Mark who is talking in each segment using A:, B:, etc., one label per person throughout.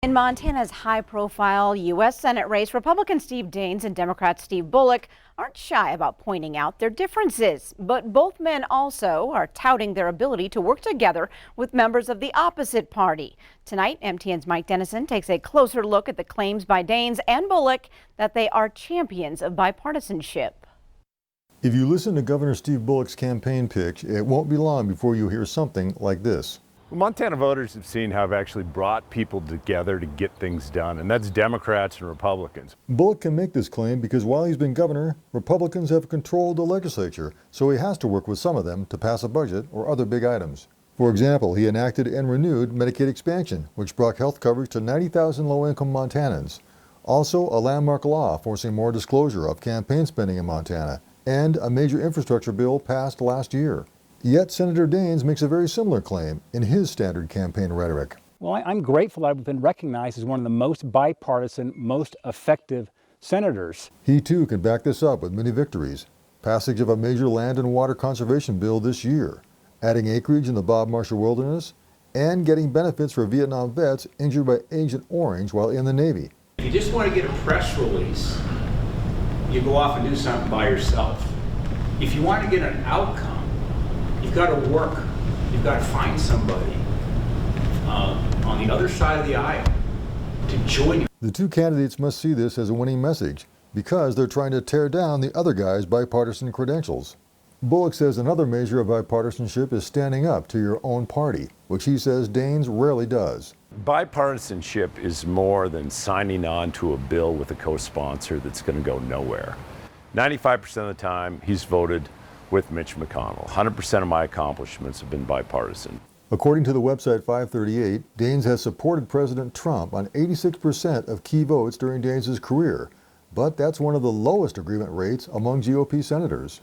A: In Montana's high-profile U.S. Senate race, Republican Steve Daines and Democrat Steve Bullock aren't shy about pointing out their differences. But both men also are touting their ability to work together with members of the opposite party. Tonight, MTN's Mike Dennison takes a closer look at the claims by Daines and Bullock that they are champions of bipartisanship.
B: If you listen to Governor Steve Bullock's campaign pitch, it won't be long before you hear something like this.
C: Montana voters have seen how I've actually brought people together to get things done, and that's Democrats and Republicans.
B: Bullock can make this claim because while he's been governor, Republicans have controlled the legislature, so he has to work with some of them to pass a budget or other big items. For example, he enacted and renewed Medicaid expansion, which brought health coverage to 90,000 low-income Montanans. Also, a landmark law forcing more disclosure of campaign spending in Montana, and a major infrastructure bill passed last year. Yet Senator Daines makes a very similar claim in his standard campaign rhetoric.
D: Well, I'm grateful that I've been recognized as one of the most bipartisan, most effective senators.
B: He too can back this up with many victories. Passage of a major land and water conservation bill this year, adding acreage in the Bob Marshall Wilderness, and getting benefits for Vietnam vets injured by Agent Orange while in the Navy.
E: If you just want to get a press release, you go off and do something by yourself. If you want to get an outcome, you've got to work. You've got to find somebody on the other side of the aisle to join you.
B: The two candidates must see this as a winning message because they're trying to tear down the other guy's bipartisan credentials. Bullock says another measure of bipartisanship is standing up to your own party, which he says Daines rarely does.
C: Bipartisanship is more than signing on to a bill with a co-sponsor that's going to go nowhere. 95% of the time, he's voted with Mitch McConnell. 100% of my accomplishments have been bipartisan.
B: According to the website 538, Daines has supported President Trump on 86% of key votes during Daines' career, but that's one of the lowest agreement rates among GOP senators.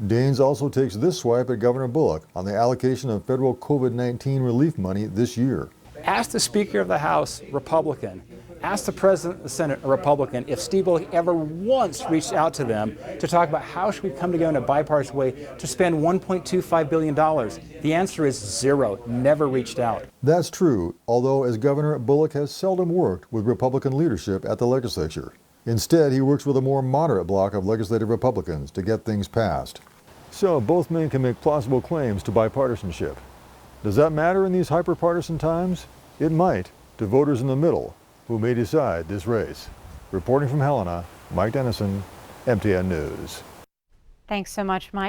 B: Daines also takes this swipe at Governor Bullock on the allocation of federal COVID-19 relief money this year.
D: Ask the Speaker of the House, Republican. Ask the President of the Senate, a Republican, if Steve Bullock ever once reached out to them to talk about how should we come together in a bipartisan way to spend $1.25 billion. The answer is zero, never reached out.
B: That's true, although as governor, Bullock has seldom worked with Republican leadership at the legislature. Instead, he works with a more moderate bloc of legislative Republicans to get things passed. So both men can make plausible claims to bipartisanship. Does that matter in these hyper-partisan times? It might, to voters in the middle, who may decide this race. Reporting from Helena, Mike Dennison, MTN News.
A: Thanks so much, Mike.